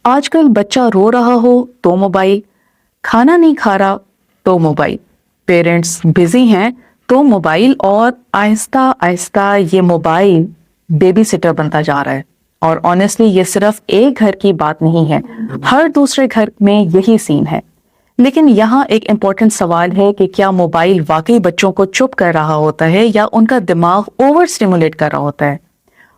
आजकल बच्चा रो रहा हो तो मोबाइल, खाना नहीं खा रहा तो मोबाइल, पेरेंट्स बिजी हैं तो मोबाइल, और आहिस्ता आहिस्ता ये मोबाइल बेबी सिटर बनता जा रहा है। और ऑनेस्टली ये सिर्फ एक घर की बात नहीं है, हर दूसरे घर में यही सीन है। लेकिन यहाँ एक इम्पोर्टेंट सवाल है कि क्या मोबाइल वाकई बच्चों को चुप कर रहा होता है या उनका दिमाग ओवर स्टिमुलेट कर रहा होता है।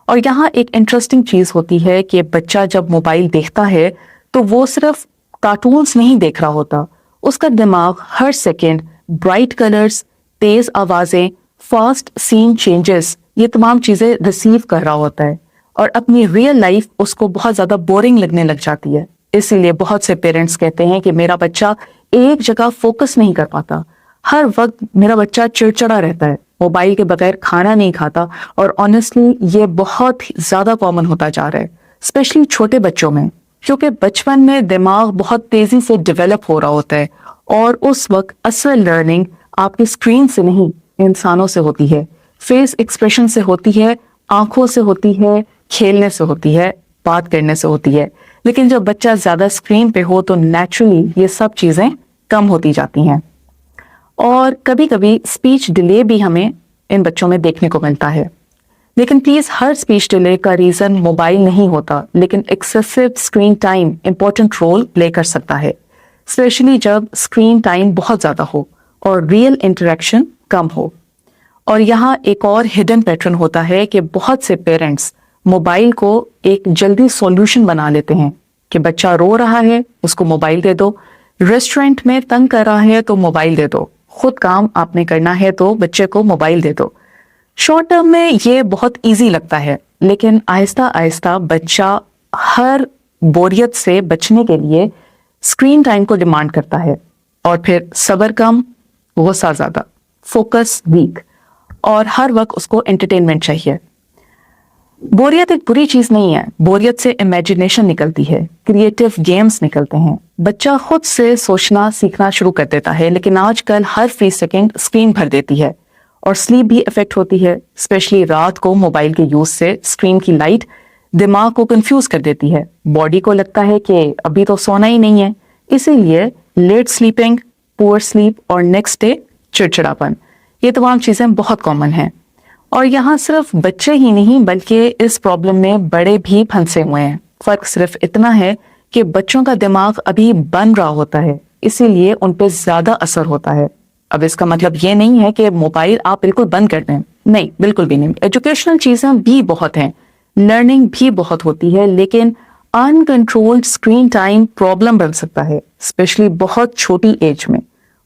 और यहाँ एक इंटरेस्टिंग चीज होती है कि बच्चा जब मोबाइल देखता है तो वो सिर्फ कार्टून्स नहीं देख रहा होता, उसका दिमाग हर सेकंड ब्राइट कलर्स, तेज आवाजें, फास्ट सीन चेंजेस, ये तमाम चीजें रिसीव कर रहा होता है। और अपनी रियल लाइफ उसको बहुत ज्यादा बोरिंग लगने लग जाती है। इसीलिए बहुत से पेरेंट्स कहते हैं कि मेरा बच्चा एक जगह फोकस नहीं कर पाता, हर वक्त मेरा बच्चा चिड़चिड़ा रहता है, मोबाइल के बगैर खाना नहीं खाता। और ऑनेस्टली ये बहुत ज्यादा कॉमन होता जा रहा है, स्पेशली छोटे बच्चों में, क्योंकि बचपन में दिमाग बहुत तेजी से डेवलप हो रहा होता है और उस वक्त असल लर्निंग आपकी स्क्रीन से नहीं, इंसानों से होती है, फेस एक्सप्रेशन से होती है, आंखों से होती है, खेलने से होती है, बात करने से होती है। लेकिन जब बच्चा ज्यादा स्क्रीन पे हो तो नेचुरली ये सब चीजें कम होती जाती हैं। और कभी कभी स्पीच डिले भी हमें इन बच्चों में देखने को मिलता है। लेकिन प्लीज, हर स्पीच डिले का रीजन मोबाइल नहीं होता, लेकिन excessive screen time important role play कर सकता है, स्पेशली जब स्क्रीन टाइम बहुत ज्यादा हो और रियल इंटरेक्शन कम हो। और यहाँ एक और हिडन पैटर्न होता है कि बहुत से पेरेंट्स मोबाइल को एक जल्दी सॉल्यूशन बना लेते हैं कि बच्चा रो रहा है, उसको मोबाइल दे दो, रेस्टोरेंट में तंग कर रहा है तो मोबाइल दे दो, खुद काम आपने करना है तो बच्चे को मोबाइल दे दो। शॉर्ट टर्म में ये बहुत इजी लगता है, लेकिन आहिस्ता आहिस्ता बच्चा हर बोरियत से बचने के लिए स्क्रीन टाइम को डिमांड करता है। और फिर सब्र कम, गुस्सा ज्यादा, फोकस वीक, और हर वक्त उसको एंटरटेनमेंट चाहिए। बोरियत एक बुरी चीज नहीं है, बोरियत से इमेजिनेशन निकलती है, क्रिएटिव गेम्स निकलते हैं, बच्चा खुद से सोचना सीखना शुरू कर देता है। लेकिन आजकल हर 20 सेकेंड स्क्रीन भर देती है और स्लीप भी इफेक्ट होती है, स्पेशली रात को मोबाइल के यूज से स्क्रीन की लाइट दिमाग को कंफ्यूज कर देती है, बॉडी को लगता है कि अभी तो सोना ही नहीं है। इसीलिए लेट स्लीपिंग, पुअर स्लीप और नेक्स्ट डे चिड़चिड़ापन, ये तमाम चीजें बहुत कॉमन हैं। और यहाँ सिर्फ बच्चे ही नहीं बल्कि इस प्रॉब्लम में बड़े भी फंसे हुए हैं। फर्क सिर्फ इतना है कि बच्चों का दिमाग अभी बन रहा होता है, इसीलिए उन पे ज्यादा असर होता है। अब इसका मतलब ये नहीं है कि मोबाइल आप बिल्कुल बंद कर दें, नहीं, बिल्कुल भी नहीं। एजुकेशनल चीजें भी बहुत हैं, लर्निंग भी बहुत होती है, लेकिन अनकंट्रोल्ड स्क्रीन टाइम प्रॉब्लम बन सकता है, स्पेशली बहुत छोटी एज में।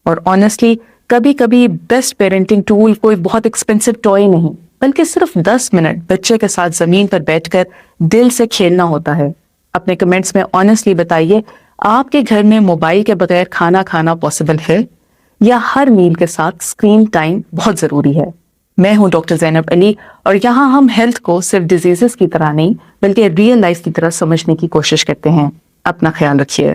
और ऑनेस्टली कभी कभी बेस्ट पेरेंटिंग टूल कोई बहुत एक्सपेंसिव टॉय नहीं, बल्कि सिर्फ 10 मिनट बच्चे के साथ जमीन पर बैठकर दिल से खेलना होता है। अपने कमेंट्स में ऑनेस्टली बताइए, आपके घर में मोबाइल के बगैर खाना खाना पॉसिबल है या हर मील के साथ स्क्रीन टाइम बहुत जरूरी है। मैं हूं डॉक्टर ज़ैनब अली, और यहाँ हम हेल्थ को सिर्फ डिजीजेस की तरह नहीं बल्कि रियल लाइफ की तरह समझने की कोशिश करते हैं। अपना ख्याल रखिए।